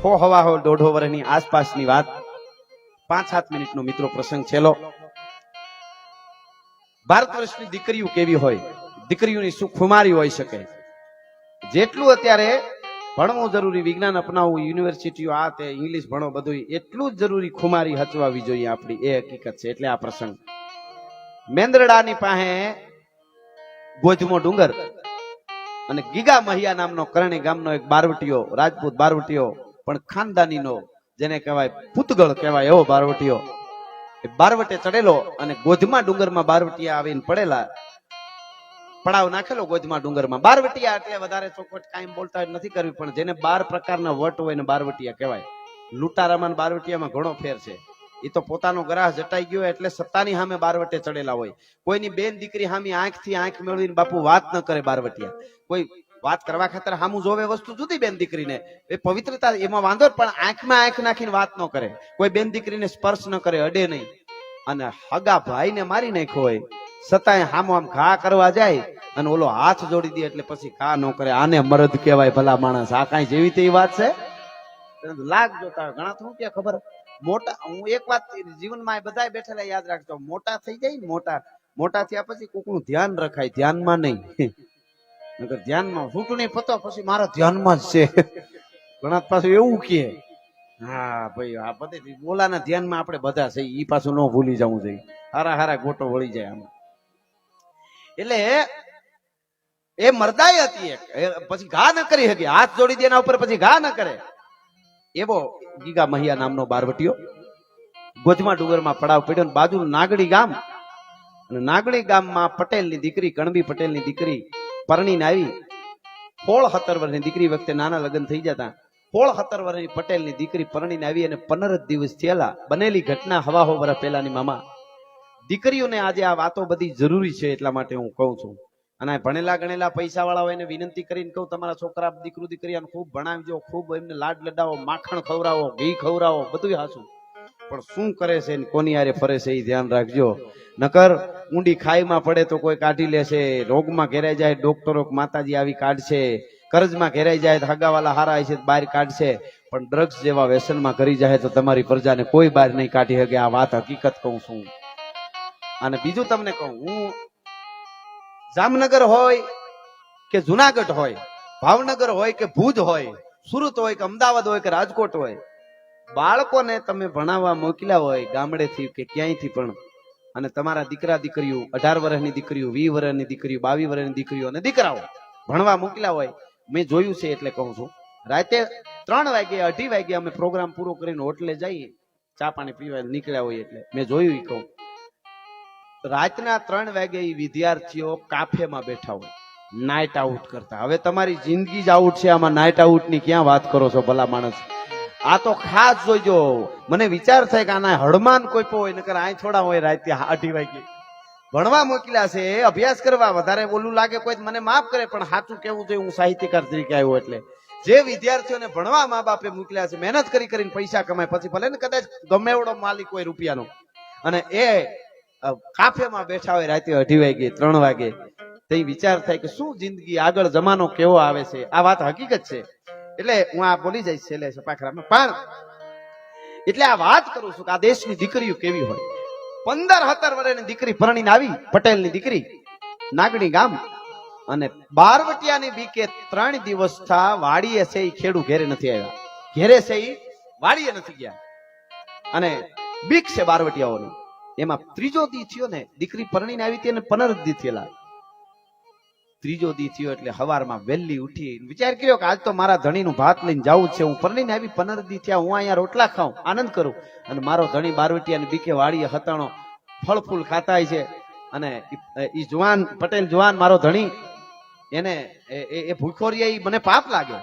હવા હો 1.5 વર્ષની આસપાસની વાત, 5-7 મિનિટનો મિત્રો પ્રસંગ છેલ્લો. ભારત વર્ષની દીકરીઓ કેવી હોય, દીકરીઓની શું ખુમારી હોઈ શકે. જેટલું અત્યારે ભણવું જરૂરી, વિજ્ઞાન અપનાવવું, યુનિવર્સિટીઓ આ તે ઇંગ્લિશ ભણો, બધું એટલું જ જરૂરી ખુમારી હચવાવી જોઈએ આપણી, એ હકીકત છે. એટલે આ પ્રસંગ મેંદરડાની પાસે ગોજમો ડુંગર અને ગીગા મહિયા નામનો કરણી ગામનો એક બારવટીયો, રાજપૂત બારવટીયો, પણ ખાનદાનીનો, જેને કહેવાય પૂતગળ કહેવાય એવો બારવટીયો, એ બારવટે ચડેલો અને ગોધમા ડુંગરમાં બારવટીયા આવીને પડેલા. પડાવ નાખેલો ગોધમા ડુંગરમાં. બારવટીયા એટલે વધારે ચોખવટ કાયમ બોલતા નથી કરવી, પણ જેને 12 પ્રકારના વટ હોય ને બારવટીયા કહેવાય. લૂંટારામાં બારવટીયામાં ઘણો ફેર છે. એ તો પોતાનો ગ્રાહ જટાઈ ગયો એટલે સત્તાની સામે બારવટે ચડેલા હોય. કોઈની બેન દીકરી સામે આંખથી આંખ મેળવીને બાપુ વાત ન કરે બારવટીયા. કોઈ વાત કરવા ખાતર સામું જોવે વસ્તુ જુદી, બેન દીકરીને એ પવિત્રતા એમાં વાંધો, પણ આંખમાં આંખ નાખીને વાત ન કરે. કોઈ બેન દીકરીને સ્પર્શ ન કરે, અડે નહીં. અને હગા ભાઈને મારી નાખ્યો હોય છતાંય હામો આમ ઘા કરવા જાય અને ઓલો હાથ જોડી દે એટલે પછી ઘા ન કરે. આને મરદ કહેવાય ભલા માણસ. આ કાંઈ જેવી તેવી વાત છે? લાગ જોતા ઘણા તો શું કે ખબર, મોટા, હું એક વાત જીવનમાં બધા બેઠેલા યાદ રાખજો, મોટા થઈ જાય ને, મોટા થયા પછી કોકનું ધ્યાન રખાય, ધ્યાનમાં નહીં. નકર ધ્યાનમાં ચૂંટણી પતો પછી મારા ધ્યાનમાં જ છે. ઘણા પાછું એવું કે હા ભાઈ આ બધી બોલાના ધ્યાનમાં આપણે બધા છે, ઈ પાછું ન ભૂલી જવું જોઈએ. હારા હારા ગોટો વળી જાય આમાં. એટલે એ મરદાઈ હતી એક, પછી ઘા ન કરી શકી, હાથ જોડી દે એના ઉપર પછી ઘા ન કરે એવો ગીગા મહિયા નામનો બારવટીયો ગોધમા ડુંગરમાં પડાવ પડ્યો. બાજુ નાગડી ગામ, અને નાગડી ગામમાં પટેલની દીકરી, કણબી પટેલની દીકરી પરણીને આવી. 16-17 વર્ષની દીકરી, વખતે નાના લગ્ન થઈ જતા. 16-17 વર્ષની પટેલની દીકરી પરણીને આવી અને 15 દિવસ થયેલા. બનેલી ઘટના હવાહો વર્ષ પહેલાની મામા. દીકરીઓને આજે આ વાતો બધી જરૂરી છે, એટલા માટે હું કહું છું. અને ભણેલા ગણેલા પૈસા વાળા હોય એને વિનંતી કરીને કહું, તમારા છોકરા દીકરો દીકરીઓને ખૂબ ભણાવજો, ખૂબ એમને લાડ લડાવો, માખણ ખવડાવો, ઘી ખવડાવો, બધું હાસું. પણ શું કરે છે ને કોની હારે ફરે છે એ ધ્યાન રાખજો. નકર ઊંડી ખાઈમાં પડે તો કોઈ કાઢી લેશે, રોગમાં ઘેરાઈ જાય ડોક્ટરો માતાજી આવી કાઢશે, કર્જમાં ઘેરાઈ જાય તો હગાવાલા હારા છે બહાર કાઢશે, પણ ડ્રગ્સ જેવા વ્યસનમાં કરી જાય તો તમારી પ્રજાને કોઈ બહાર નહીં કાઢી શકે. આ વાત હકીકત કહું છું. અને બીજું તમને કહું, હું જામનગર હોય કે જુનાગઢ હોય, ભાવનગર હોય કે ભુજ હોય, સુરત હોય કે અમદાવાદ હોય કે રાજકોટ હોય, બાળકોને તમે ભણાવવા મોકલ્યા હોય ગામડેથી કે ક્યાંયથી પણ, અને તમારા દીકરા દીકરીઓ, 18 વર્ષની દીકરીઓ, 20 વર્ષની દીકરીઓ, 22 વર્ષની દીકરીઓ અને દીકરાઓ ભણવા મોકલ્યા હોય, મેં જોયું છે એટલે કહું છું. રાતે 3 વાગે 2:30 વાગે અમે પ્રોગ્રામ પૂરો કરીને હોટલે જઈએ, ચા પાણી પીવા નીકળ્યા હોય એટલે મેં જોયું. એ કહું, રાતના 3 વાગે એ વિદ્યાર્થીઓ કાફેમાં બેઠા હોય, નાઇટ આઉટ કરતા. હવે તમારી જિંદગી જ આઉટ છે, આમાં નાઇટ આઉટ ની ક્યાં વાત કરો છો ભલા માણસ? આ તો ખાસ જોઈજો. મને વિચાર થાય કે આના હડમાન કોઈ હોય, નકર આ થોડા હોય રાતે 2:30 વાગે ભણવા મોકલ્યા છે, અભ્યાસ કરવા. વધારે બોલું લાગે કોઈ મને માફ કરે, પણ સાચું કેવું જોઈએ, હું સાહિત્યકાર તરીકે આવ્યો એટલે. જે વિદ્યાર્થીઓને ભણવા મા બાપે મોકલ્યા છે, મહેનત કરી કરીને પૈસા કમાય, પછી ભલે ને કદાચ ગમે એવડો માલિક હોય રૂપિયાનો, અને એ કાફેમાં બેઠા હોય રાતે 2:30 વાગે 3 વાગે, તો વિચાર થાય કે શું જિંદગી, આગળ જમાનો કેવો આવે છે. આ વાત હકીકત છે. એટલે હું આ બોલી જઈશ છેલ્લે સપાખરામાં, પણ એટલે આ વાત કરું છું કે આ દેશની દીકરીઓ કેવી હોય. 15-17 વર્ષની દીકરી પરણીને આવી, પટેલની દીકરી, નાગડી ગામ, અને બારવટિયાની બીકે 3 દિવસ થા વાડીએ છે એ ખેડૂ ઘેરે નથી આવ્યા, ઘેરે છે એ વાડીએ નથી ગયા, અને બીક છે બારવટિયાઓની. એમાં 3જો દી થયો ને, દીકરી પરણીને આવી હતી અને 15 દી થયેલા. 3જો દી થયો એટલે હવારમાં વહેલી ઉઠી વિચાર કર્યો કે આજ તો મારા ધણીનું ભાત લઈને જવું છે. હું પરણીને આવી 15 દી થયા, હું અહીંયા રોટલા ખાઉં, આનંદ કરું, અને મારો ધણી બારવટિયાની બીકે વાડીએ હતાણો ફળ ફૂલ ખાતા છે. અને ઈ જુવાન પટેલ જુવાન મારો ધણી, એને એ ભૂખો રહે, મને પાપ લાગે.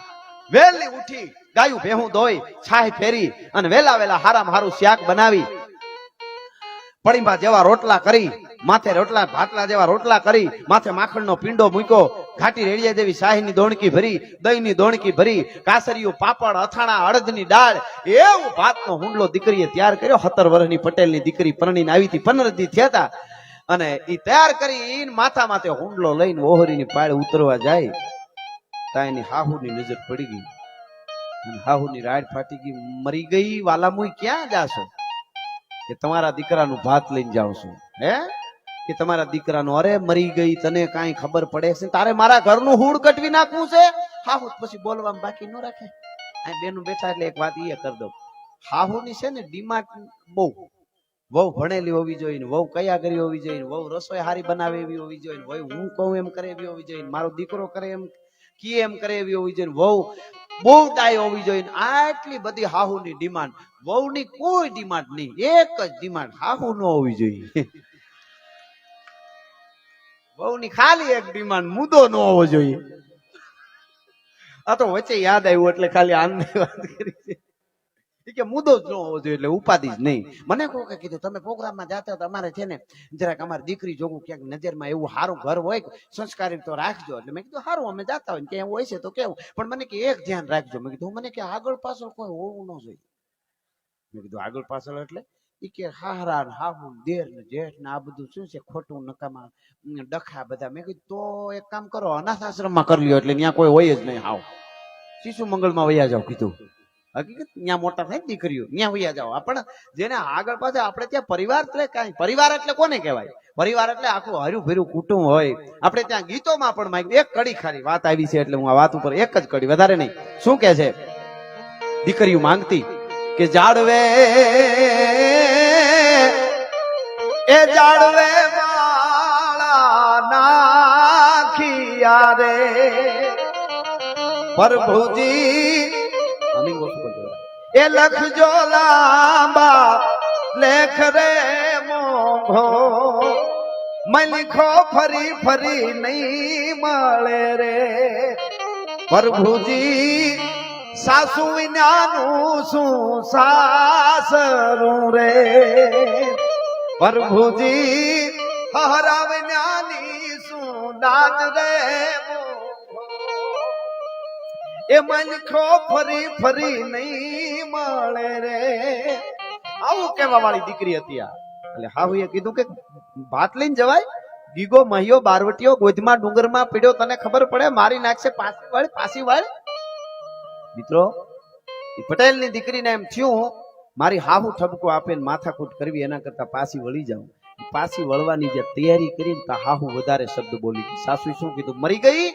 વહેલી ઉઠી ગાયું ભેહું ધોઈ, છાય ફેરી, અને વેલા વેલા હારામાં હારું શાક બનાવી, પડીમાં જેવા રોટલા કરી, માથે રોટલા ભાટલા જેવા રોટલા કરી, માથે માખણનો પીંડો મૂક્યો, ઘાટી રેડિયા જેવી શાહીની દોણકી ભરી, દહીંની દોણકી ભરી, કાસરીયું, પાપડ, અથાણા, અડદની દાળ, એવું ભાતનો હુંડલો દીકરીએ તૈયાર કર્યો. 17 વર્ષની પટેલની દીકરી પરણીને આવી હતી, 15 દી થયા હતા, અને એ તૈયાર કરી માથા માથે હુંડલો લઈને ઓહરીની પાળે ઉતરવા જાય, તા એની હાહુની નજર પડી ગઈ. હાહુની રાડ ફાટી ગઈ, મરી ગઈ, વાલામુઈ ક્યાં જાશો? કે તમારા દીકરાનું ભાત લઈને જાવ છું, હે? કે તમારા દીકરાનો, અરે મરી ગઈ, તને કાંઈ ખબર પડે છે? તારે મારા ઘરનું હૂડ કટવી નાખવું છે? હાહુ પછી બોલવામાં બાકી ન રાખે. આ બેનું બેઠા એટલે એક વાત એ કરી દઉં, હાહુની છે ને ડિમાન્ડ બહુ. વહુ ભણેલી હોવી જોઈએ, વહુ કયા કરી હોવી જોઈએ, વહુ રસોઈ હારી બનાવે એવી હોવી જોઈએ, વહુ હું કહું એમ કરે એવી હોવી જોઈએ, મારો દીકરો કરે એમ કી એમ કરે એવી હોવી જોઈએ, વહુ બહુ ડાય હોવી જોઈએ. આટલી બધી હાહુની ડિમાન્ડ. વહુની કોઈ ડિમાન્ડ નહીં, એક જ ડિમાન્ડ, હાહુ ન હોવી જોઈએ. વહુની ખાલી એક ડિમાન્ડ, મુદ્દો ન હોવો જોઈએ. આ તો વચ્ચે યાદ આવ્યું એટલે ખાલી આનંદની વાત કરી છે કે મુદ્દો જ ન હોવો જોઈએ, એટલે ઉપાધિ જ નહીં. મને કોકે કીધું તમે પ્રોગ્રામમાં જાતા તો અમારે છે ને જરાક અમારી દીકરી જોગું ક્યાંક નજરમાં એવું સારું ઘર હોય સંસ્કારી તો રાખજો. એટલે મેં કીધું સારું, અમે જાતા હોય ક્યાં હોય છે તો કેવું, પણ મને કે એક ધ્યાન રાખજો. મેં કીધું મને કે આગળ પાછળ કોઈ હોવું ન જોઈએ. મેં કીધું આગળ પાછળ એટલે? એ કે હારા હાહુ દેર ને જેઠ ને આ બધું શું છે ખોટું નકામા ડખા બધા. મેં કીધું તો એક કામ કરો, અનાથ આશ્રમમાં કરી લ્યો, એટલે ત્યાં કોઈ હોય જ નહીં. હાવ શિશુ મંગળમાં વયા જાવ. કીધું હકીકત ત્યાં મોટા થાય દીકરીઓ, ત્યાં વયા જાવ. પણ જેને આગળ પાછળ આપણે ત્યાં પરિવાર એટલે કાંઈ, પરિવાર એટલે કોને કહેવાય? પરિવાર એટલે આખું હર્યું ભર્યું કુટુંબ હોય. આપણે ત્યાં ગીતોમાં પણ માગ્યું એક કડી ખાલી વાત આવી છે, એટલે હું આ વાત ઉપર એક જ કડી, વધારે નહીં. શું કે છે દીકરીઓ માંગતી કે જાડવે એ જાડવે માળા નાખિયા રે પ્રભુજી, એ લખજો લાંબા લેખ રે મોઘો, મલખો ફરી ફરી નહીં મળે રે પ્રભુજી. સાસુ વિનાનું શું સાસરું રે પ્રભુજી, હરા વિનાની શું દાદ રે એ મનખો ફરી ફરી નહીં મળે રે. આવું કેવા વાળી દીકરી હતી આ. એટલે હાહુએ કીધું કે ભાત લઈને જવાય? ગીગો મહિયો બારવટીયો ગોધમાં ડુંગરમાં પીડ્યો, તને ખબર પડે? મારી નાખશે પાછી વાળ. મિત્રો, પટેલ ની દીકરીને એમ થયું મારી હાહુ ઠપકો આપે ને માથાકૂટ કરવી એના કરતા પાછી વળી જાઉં. પાછી વળવાની જે તૈયારી કરીને તા હાહુ વધારે શબ્દ બોલી ગઈ. સાસુ શું કીધું? મરી ગઈ,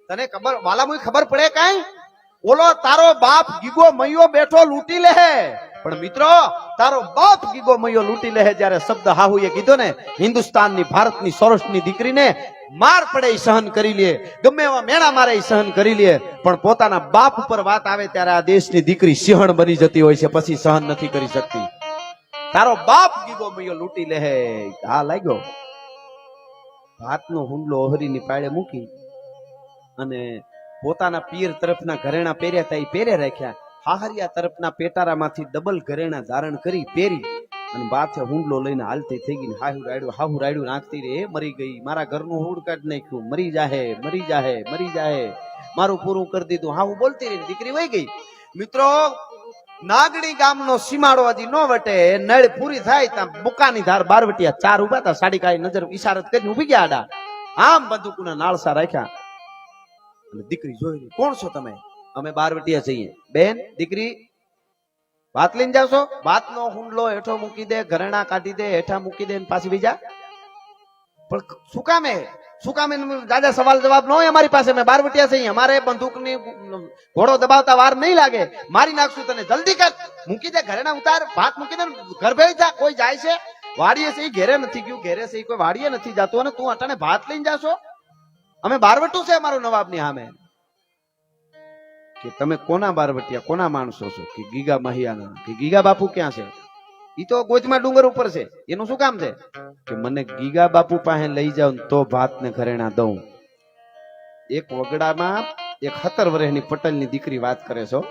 તને ખબર વાલામુઈ ખબર પડે કાંઈ? ઓલો તારો બાપ ગીગો મૈયો બેઠો લૂંટી લે. પણ મિત્રો, તારો બાપ ગીગો મૈયો લૂંટી લે જયારે શબ્દ હાહુએ કીધો ને, હિન્દુસ્તાનની ભારતની સૌરાષ્ટ્રની દીકરીને માર પડે સહન કરી લે, ગમે એવા મેણા મારે સહન કરી લે, પણ પોતાના બાપ ઉપર વાત આવે ત્યારે આ દેશની દીકરી સિંહણ બની જતી હોય છે, પછી સહન નથી કરી શકતી. તારો બાપ ગીગો મૈયો લૂંટી લે. હા લાગ્યો. ભાતનો હુંડલો ઓહરીની પાડે મૂકી અને પોતાના પિયર તરફના ઘરેણા પહેર્યા હતા એ પહેરે રાખ્યા. હાહરિયા તરફના પેટારામાંથી ડબલ ઘરેણા ધારણ કરી પહેરી અને માથે હુંડલો લઈને હાલતી થઈ ગઈ. હાહુ રાયડું નાખતી રે, મરી ગઈ, મારા ઘરનું હુડ કાઢી નાખ્યું, મરી જાહે મરી જાહે મરી જાહે, મારું પૂરું કરી દીધું. હાહુ બોલતી રહી, દીકરી વહી ગઈ. મિત્રો, નાગડી ગામનો સીમાડો હજી નો વટે, નળ પૂરી થાય ત્યાં બુકાની ધાર બારવટિયા ચાર ઉભા હતા. સાડી કાઈ નજર ઈશારત કરીને ઉભી ગયા આડા, આમ બંદૂકના નાળસા રાખ્યા. દીકરી જોઈ, કોણ છો તમે? અમે બારવટિયા છીએ. બેન, દીકરી ભાત લઈને જાવશો? ભાતનો હુંડલો હેઠો મૂકી દે, ઘરેણા કાઢી દે, હેઠા મૂકી દે પાછી બીજા. પણ શું કામે? શું કામે? દાદા સવાલ જવાબ ન હોય અમારી પાસે. અમે બારવટિયા છીએ, અમારે બંદૂકની ઘોડો દબાવતા વાર નહીં લાગે. મારી નાખશું તને, જલ્દી કર, મૂકી દે, ઘરેણા ઉતાર, ભાત મૂકી દે, ઘર ભેળી જા. કોઈ જાય છે વાડીએ છે, ઘેરે નથી ગયું, ઘેરે છે કોઈ વાડીએ નથી જતું, અને તું અટાણે ભાત લઈને જાશો? અમે બારવટું છે અમારું નવાબની સામે. કે તમે કોના બારવટિયા, કોના માણસો છો? કે ગીગા મહિયાના. કે ગીગા બાપુ ક્યાં છે? ઈ તો ગોજમાં ડુંગર ઉપર છે. એનું શું કામ છે? કે મને ગીગા બાપુ પાસે લઈ જાવ તો ભાત ને ઘરેણા દઉં. એક વગડામાં એક 17 વર્ષની પટેલની દીકરી વાત કરે છો,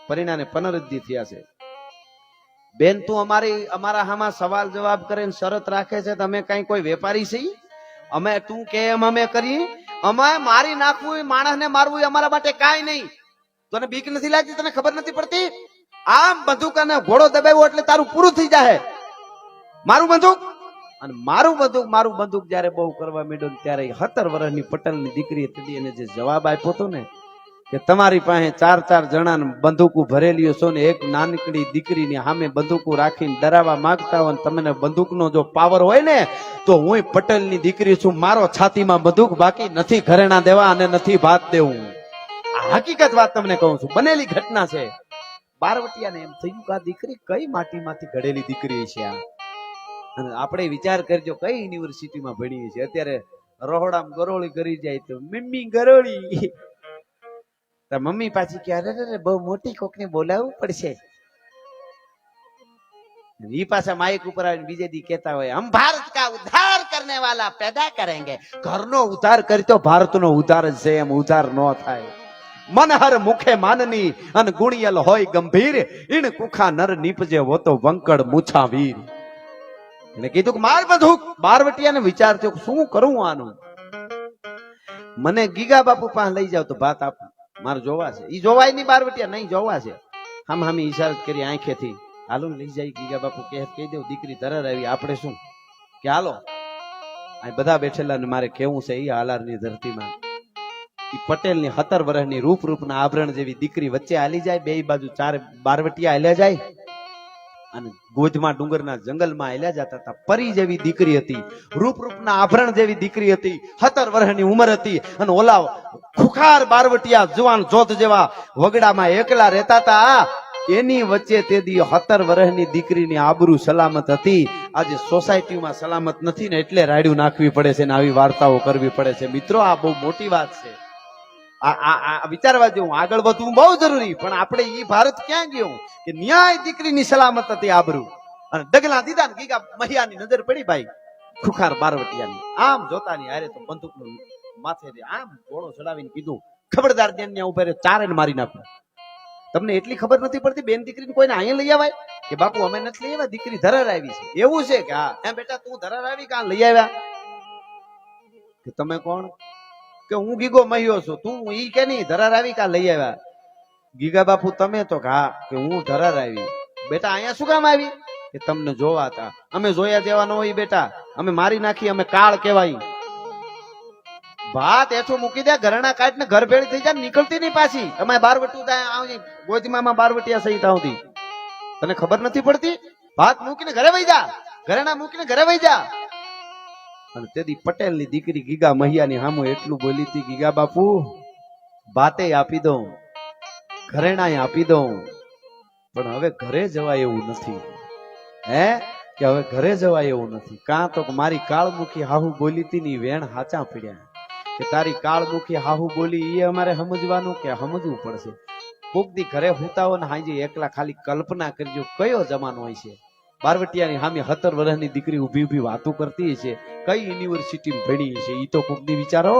પરિણામે 15 દી થયા છે. બેન, તું અમારા હામાં સવાલ જવાબ કરે શરત રાખે છે, તમે કઈ કોઈ વેપારી છે? અમે તું કે એમ અમે કરી? અમે મારી નાખવું, માણસને મારવું અમારા માટે કાંઈ નહીં. તને બીક નથી લાગતી? તને ખબર નથી પડતી? આમ બંદૂક અને ઘોડો દબાવ્યો એટલે તારું પૂરું થઈ જાય. મારું બંદૂક અને મારું બંદૂક જયારે બહુ કરવા માંડ્યો ત્યારે 17 વર્ષની પટેલની દીકરી હતી એને જે જવાબ આપ્યો હતો ને, કે તમારી પાસે 4-4 જણા બંદૂકો ભરેલી છો ને એક નાનકડી દીકરીની સામે બંદૂકો રાખીને ડરાવવા માંગતા હોય, તમને બંદૂકનો જો પાવર હોય ને તો હું પટેલની દીકરી છું, મારો છાતીમાં બંદૂક બાકી નથી ઘરેણા દેવા અને નથી ભાત દેવું. આ હકીકત વાત તમને કહું છું, બનેલી ઘટના છે. બારવટિયાને એમ થયું કે આ દીકરી કઈ માટીમાંથી ઘડેલી દીકરી છે આ. અને આપણે વિચાર કરજો કઈ યુનિવર્સિટીમાં ભણીએ છીએ અત્યારે. રોહડામાં ગરોળી કરી જાય તો મમ્મી ગરોળી, તો મમ્મી પાછી કે અરે રે બહુ મોટી કોકને બોલાવવું પડશે. ઈ પાછા માઇક ઉપર આવીને બીજે દી કહેતા હોય હમ ભારત કા ઉદ્ધાર કરને વાલા પેદા કરેંગે. ઘરનો ઉદ્ધાર કરી તો ભારતનો ઉદ્ધાર જ છે, એમ ઉદ્ધાર ન થાય. મનહર મુખે માનની અને ગુણિયલ હોય ગંભીર, ઈણ કુખા નર નીપજે હો તો વંકડ મૂછા વીર. એટલે કીધું કે માર બધું બારવટિયાને વિચાર થયો શું કરું આનું. મને ગીગા બાપુ પાસે લઈ જાવ તો ભાત આપો, મારે જોવા છે. ઈ જોવાય નહીં બારવટિયા, નહીં જોવા છે. હામ હામી ઈશારત કરી આંખેથી, હાલો લઈ જાય. ગીગા બાપુ કહી દઉં દીકરી ધરર આવી, આપણે શું કે હાલો. આ બધા બેઠેલા ને મારે કેવું છે એ હાલારની ધરતીમાં ઈ પટેલની 17 વર્ષની રૂપના આભરણ જેવી દીકરી વચ્ચે હાલી જાય, બે બાજુ 4 બારવટિયા હાલ્યા જાય અને ગોધમાં ડુંગરના જંગલમાં હાલ્યા જતા હતા. પરી જેવી દીકરી હતી, રૂપના આભરણ જેવી દીકરી હતી, 17 વર્ષની ઉંમર હતી અને ઓલા ખુખાર બારવટિયા જુવાન જોત જેવા વગડામાં એકલા રહેતા હતા. એની વચ્ચે તે દી 17 વર્ષની દીકરીની આબરૂ સલામત હતી. આજે સોસાયટીમાં સલામત નથી ને એટલે રાડ્યું નાખવી પડે છે ને આવી વાર્તાઓ કરવી પડે છે. મિત્રો આ બહુ મોટી વાત છે. આ વિચારવા જેવું, આગળ વધવું બહુ જરૂરી, પણ આપણે ઈ ભારત ક્યાં ગયો કે ન્યાય દીકરીની સલામત હતી આબરૂ અને ડગલા દીધા ને ગીગા મહિયાની નજર પડી ભાઈ ખુખાર બારવટિયાની. આમ જોતાની હારે તો બંદૂકનું માથે આમ ઘોડો ચડાવીને કીધું ખબરદાર ત્યાં ઉભા રહે, ચારે મારી નાખો. તમને એટલી ખબર નથી પડતી બેન દીકરીને કોઈને અહીંયા લઈ આવાય કે બાપુ અમે નથી લઈ આવ્યા, દીકરી ધરર આવી છે. એવું છે કે હા એમ બેટા તું ધરર આવી કાં લઈ આવ્યા? કે તમે કોણ? કે હું ગીગો મહિયો છું. તું ઈ કે નહીં ધરર આવી કાં લઈ આવ્યા? ગીગા બાપુ તમે તો હા કે હું ધરર આવી. બેટા અહીંયા શું કામ આવી? કે તમને જોવા હતા. અમે જોયા જેવા ન હોય બેટા, અમે મારી નાખી, અમે કાળ કહેવાય. ભાત એઠું મૂકી દે, ઘરણા કાઢ ને ઘર ભેળી થઈ જાય, નીકળતી નહીં પાછી. અમારે બારવટું થાય ગોજમાં બારવટિયા સહિત આવતી, તને ખબર નથી પડતી? ભાત મૂકીને ઘરે વહી જા, ઘરેણા મૂકીને ઘરે વહી જા. અને તેથી પટેલની દીકરી ગીગા મહિયાની સામે એટલું બોલી હતી, ગીગા બાપુ ભાતે આપી દઉં, ઘરેણાય આપી દઉં, પણ હવે ઘરે જવાય એવું નથી. હે કે હવે ઘરે જવાય એવું નથી. કાં તો મારી કાળમુખી હાહુ બોલી હતી ની વેણ હાચા પડ્યા કે તારી કાળમુખી હાહુ બોલી એ અમારે સમજવાનું કે સમજવું પડશે. કોક દી ઘરે હુતા હો ને હાજી એકલા ખાલી કલ્પના કરજો કયો જમાનો હોય છે. બારવટિયાની સામે 17 વર્ષની દીકરી ઊભી વાતો કરતી છે, કઈ યુનિવર્સિટી ભણી છે ઈ તો કોક દી વિચારો.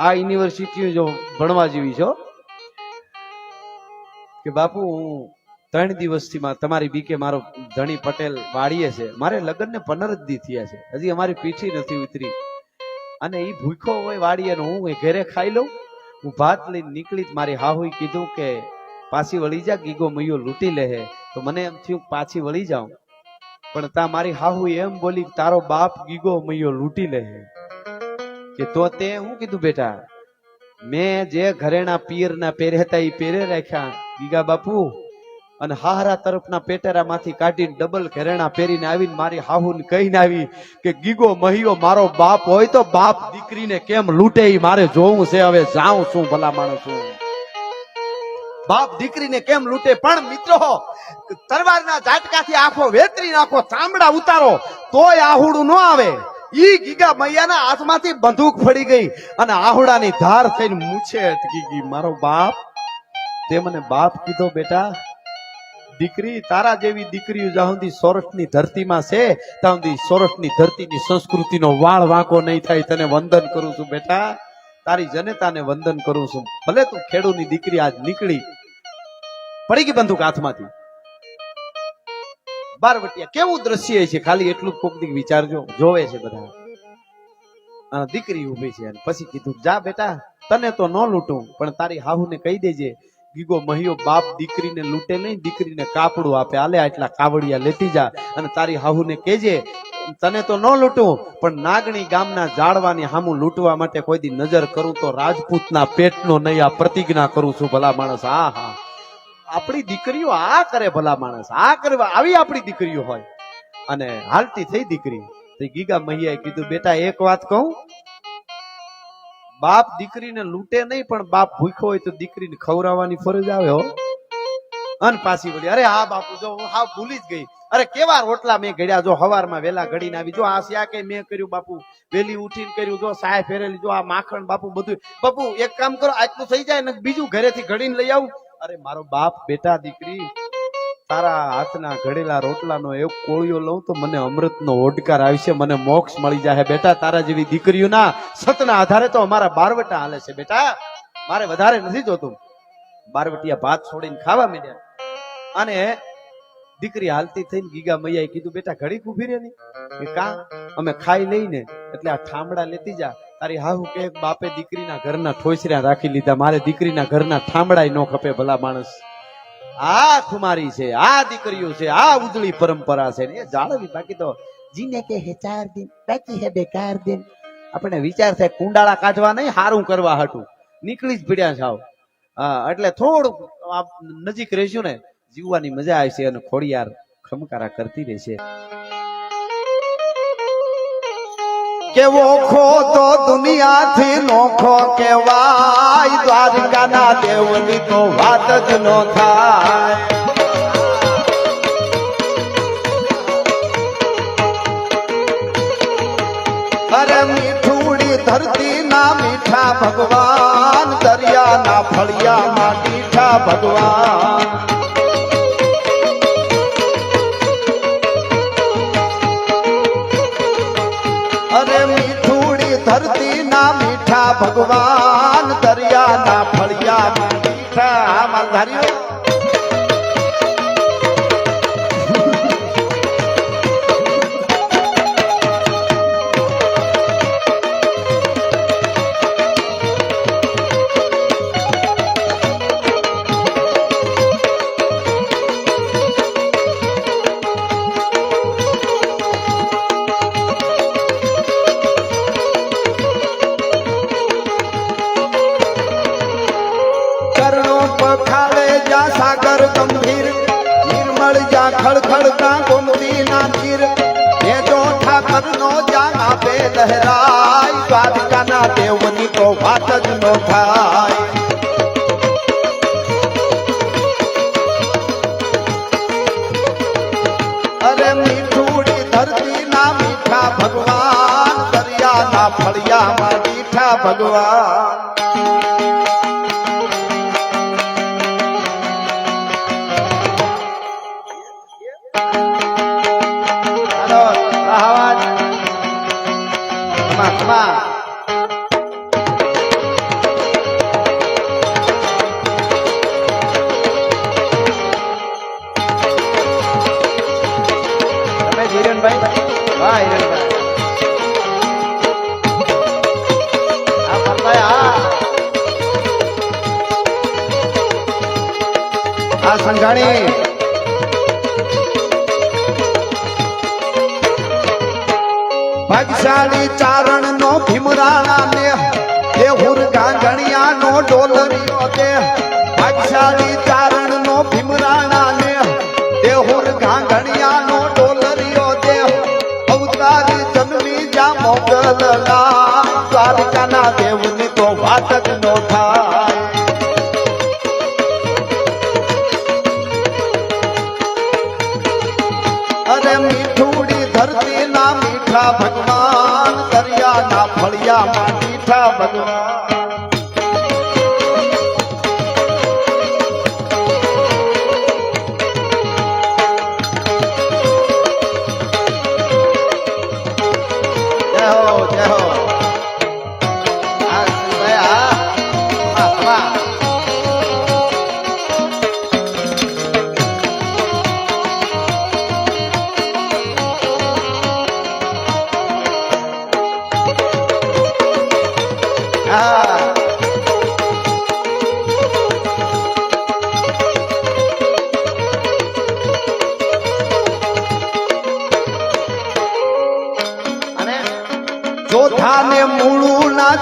આ યુનિવર્સિટી જો ભણવા જેવી છો કે બાપુ હું 3 દિવસથી તમારી બીકે મારો ધણી પટેલ વાળીએ છે, મારે લગ્ન ને 15 દી થયા છે, હજી અમારી પીઠી નથી ઉતરી અને ઈ ભૂખો હોય વાળીએ હું ઘરે ખાઈ લઉં. હું ભાત લઈને નીકળી, મારી હાહુએ કીધું કે પાછી વળી જા, ગીગો મૈયો લૂંટી લે. તો મને એમ થયું પાછી વળી જાઉં, પણ તા મારી હાહુ એમ બોલી તારો બાપ ગીગો મૈયો લૂંટી લે. કે તો તે હું કીધું બેટા મેં જે ઘરેણા પિયરના પહેરે હતા એ પહેરે રાખ્યા ગીગા બાપુ, અને હાહરા તરફના પેટેરા માંથી કાઢીને ડબલ ઘરેણા પહેરીને આવીને મારી હાહુને કહીને આવી કે ગીગો મહિયો મારો બાપ હોય તો બાપ દીકરીને કેમ લૂંટે એ મારે જોવું છે. હવે જાઉં છું ભલા માણસ છું, બાપ દીકરીને કેમ લૂંટે. પણ મિત્રો તલવારના ઝાટકાથી આંખો વેતરી નાખો, ચામડા ઉતારો તોય આહુડું ન આવે. ઈ ગીગા મૈયાના હાથમાંથી બંદૂક પડી ગઈ અને આહુડાની ધાર થઈને મૂછે અટકી ગઈ. મારો બાપ તે મને બાપ કીધો. બેટા દીકરી તારા જેવી દીકરીઓ જ્યાં સુધી સોરઠની ધરતીમાં છે ત્યાં સુધી સોરઠની ધરતીની સંસ્કૃતિનો વાળ વાંકો નહીં થાય. તને વંદન કરું છું બેટા, તારી જનતાને વંદન કરું છું. ભલે તું ખેડૂની દીકરી આજ નીકળી, પડી ગઈ બંદૂક હાથમાંથી. બારવટિયા કેવું દ્રશ્ય છે ખાલી એટલું જ કોક દી વિચારજો, જોવે છે બધા. અને દીકરી ઉભી છે અને પછી કીધું જા બેટા તને તો ન લૂંટું, પણ તારી હાહુને કહી દેજે ગીગો મહિયો બાપ દીકરીને લૂંટે નહીં, દીકરીને કાપડું આપે. આલે આટલા કાવડિયા લેતી જા અને તારી હાહુને કહેજે તને તો ન લૂંટું, પણ નાગણી ગામના જાળવાની હામું લૂંટવા માટે કોઈ દી નજર કરું તો રાજપૂતના પેટનો નહીં, આ પ્રતિજ્ઞા કરું છું ભલા માણસ. હા હા, આપણી દીકરીઓ આ કરે ભલા માણસ, આ કરવા આવી આપણી દીકરીઓ હોય. અને હાલતી થઈ દીકરી તો ગીગા મૈયાએ કીધું, બેટા એક વાત કહું, બાપ દીકરીને લૂંટે નહીં, પણ બાપ ભૂખ્યો હોય તો દીકરીને ખવડાવવાની ફરજ આવે હો. અન પાછી બોલી, અરે હા બાપુ, જો હું હાવ ભૂલી જ ગઈ. અરે કેવા રોટલા મેં ઘડ્યા, જો હવારમાં વેલા ઘડીને આવી, જો આ શ્યા કે મેં કર્યું બાપુ, વેલી ઉઠીને કર્યું, જો સાય ફેરેલી, જો આ માખણ બાપુ બધું. બાપુ એક કામ કરો, આટલું થઈ જાય ને બીજું ઘરેથી ઘડીને લઈ આવું. અરે મારો બાપ, બેટા દીકરી, તારા હાથના ઘડેલા રોટલાનો એક કોળિયો લઉં તો મને અમૃતનો ઓડકાર આવશે, મને મોક્ષ મળી જાય. બેટા તારા જેવી દીકરીઓના સતના આધારે તો અમારા બારવટા હાલે છે. બેટા મારે વધારે નથી જોતું. બારવટિયા ભાત છોડીને ખાવા માંડ્યા. અને દીકરી હાલતી થઈને ગીગા મૈયાએ કીધું, બેટા ઘડીક ઉભી રહે નહીં, કે કા અમે ખાઈ લઈને એટલે આ ઠામડા લેતી જા. તારી હાહુ કે બાપે દીકરીના ઘરના ઠોસર્યા રાખી લીધા, મારે દીકરીના ઘરના ઠામડાય ન ખપે ભલા માણસ. આ ખુમારી છે, આ દીકરીઓ છે, આ ઉજળી પરંપરા છે ને એ જાળવી. બાકી તો જીને કે હે 4 દિન બાકી હે બેકાર દિન. આપણે વિચાર થાય કુંડાળા કાઢવા નહીં, હારું કરવા હાટું નીકળી જ પડ્યા છાવ. હા, એટલે થોડું નજીક રહેશું ને જીવવાની મજા આવશે અને ખોડિયાર ખમકારા કરતી રહેશે. કેવો ખો તો દુનિયાથી નોખો કેવાય, દ્વારકાના દેવની તો વાત જ નો થાય. અરે મીઠુડી ધરતી ના મીઠા ભગવાન, દરિયાના ફળિયામાં મીઠા ભગવાન. અરે મીઠુડી ધરતી ના મીઠા ભગવાન, દરિયાના ફળિયામાં મીઠા માલધારીઓ. સાગર ગંભીર નિર્મળ જા ખળખળતા ગોમતી ના તીર, એ જો ઠાકર નો જાન આપે લહેરાય, દ્વારકાના દેવની તો વાત જ નો થાય. અરે મીઠુડી ધરતી ના મીઠા ભગવાન, દરિયાના ફળિયામાં મીઠા ભગવાન. સંઘાણી ભાગશાળી ચારણ નો ભીમરાણા ને, દેહુર ગાંગણિયા નો ડોલરિયો દે. ભાગશાળી ચારણ નો ભીમરાણા ને, દેહુર ગાંગણિયા નો ડોલરિયો દે. અવતાર જન્મી જા મોગલના, દ્વારકાના દેવની તો વાત જ નો થાય. અરે મીઠુડી ધરતી ના મીઠા ભગવાન, દરિયાના ફળિયામાં મીઠા ભગવાન. જય હો જય હો.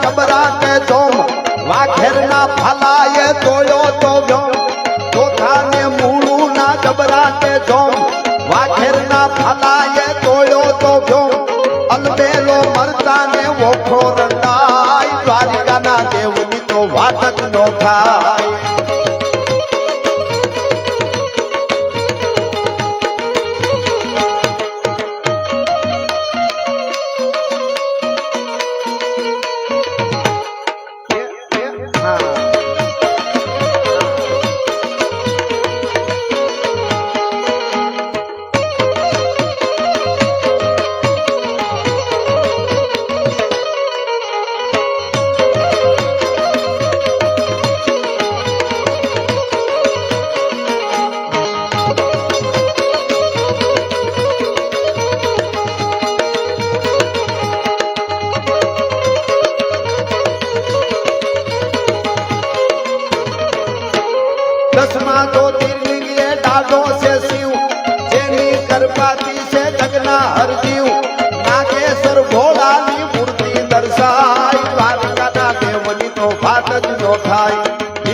જબરા કે જોમ વાઘેરના ફલાએ તોડ્યો તો વ્યોમ ચોથા ને મૂળું ના જબરા કે જોમ વાઘેરના ફલાએ તોડ્યો તો વ્યોમ અલબેલો મરતા ને ઓખો રંડાય દ્વારિકાના દેવની તો વાત જ નો થાય दसमा ज्योतिर्लिंग ये डालो से शिव जेनी करपाती से जगना हर जीव नागेश्वर भोला नी मूर्ति दर्शाई द्वारका देवनी तो बात ज नो थाय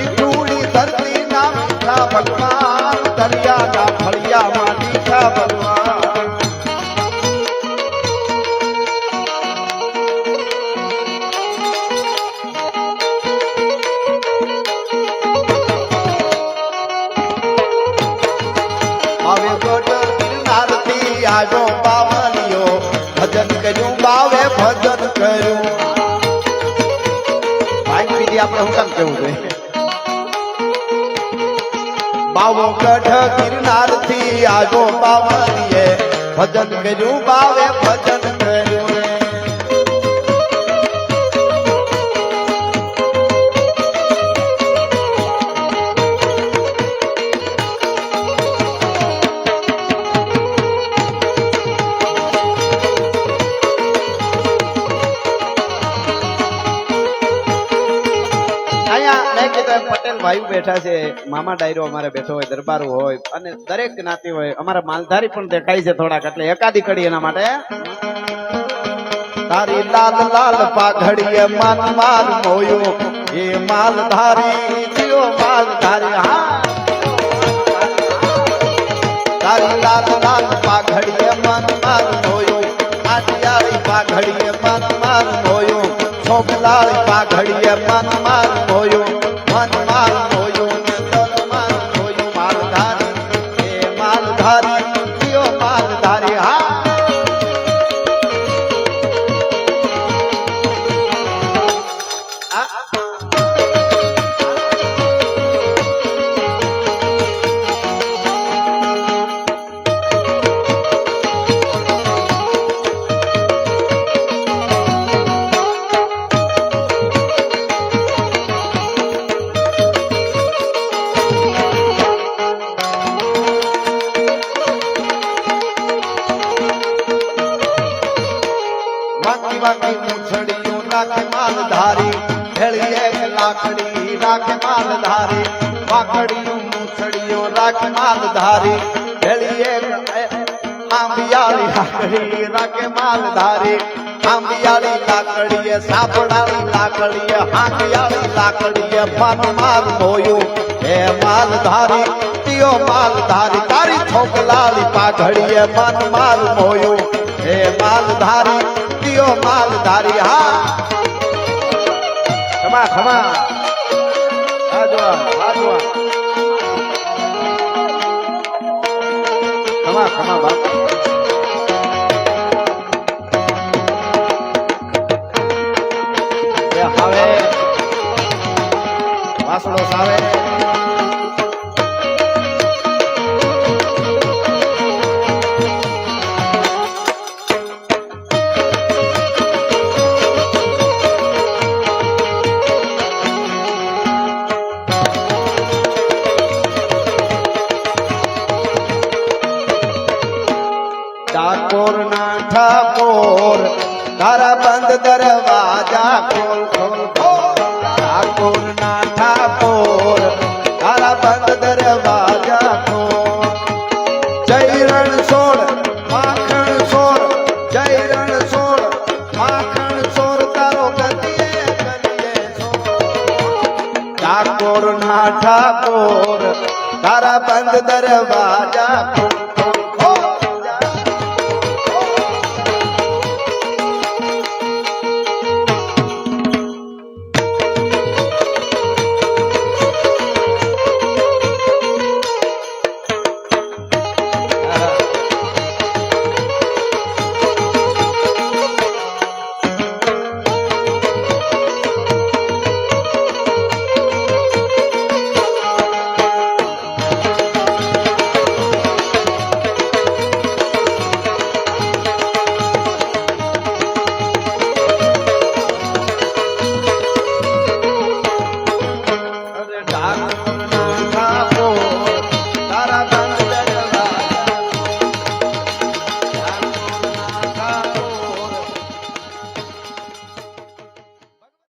ईटूड़ी धरती ना मीठा भगवान दरिया ना फड़िया मा मीठा भगवान आजो बावलियो भजन करूं बावे भजन करूं भाई विधि आपने હું કામ કેવું જોઈએ બાવો ગઢ ગિરનાર થી આજો બાવલીએ ભજન કરું બાવે ભજન કરું પટેલ ભાઈ બેઠા છે મામા ડાયરો અમારે બેઠો હોય દરબાર હોય અને દરેક જ્ઞાતિ હોય અમારા માલધારી પણ દેખાય છે થોડાક એટલે એકાદી કડી એના માટે તારી લાલ લાલ પાઘડીએ મન માર મોયો એ માલધારી જીઓ માલધારી હા તારી લાલ લાલ પાઘડીએ મન માર મોયો આટિયાળી પાઘડીએ મન માર મોયો છોકલાળી પાઘડીએ મન માર મોયો मन माल होयो ने तन माल होयो मालधारी ए मालधारी जियो मालधारी हा मालधारी भेड़ी एक लाकड़ी राख मालधारी वाकड़ियों मूछड़ियों राख मालधारी भेड़ी एक आंबियाली लाकड़ी राख मालधारी आंबियाली लाकड़ी सापड़ाली लाकड़ी हांगियाली लाकड़ी मन माल मोयो हे मालधारी तियो मालधारी तारी छोकलाली पाघड़ी मन माल मोयो हे मालधारी तियो मालधारी हा खमा खमा आजवा खमा खमा बाप ये हावे वासड़ो सावे ठाकोर ना ठाकोर तारा बंद दरवाजा खोल खोल खोल ठाकोर ना ठाकोर तारा बंद दरवाजा खोल जय रण सोड़ माखण सोड़ जय रण सोड़ माखण सोड़ तारो गतिए ઠાકોર ના ઠાકોર તારા બંધ દરવાજા ખોલ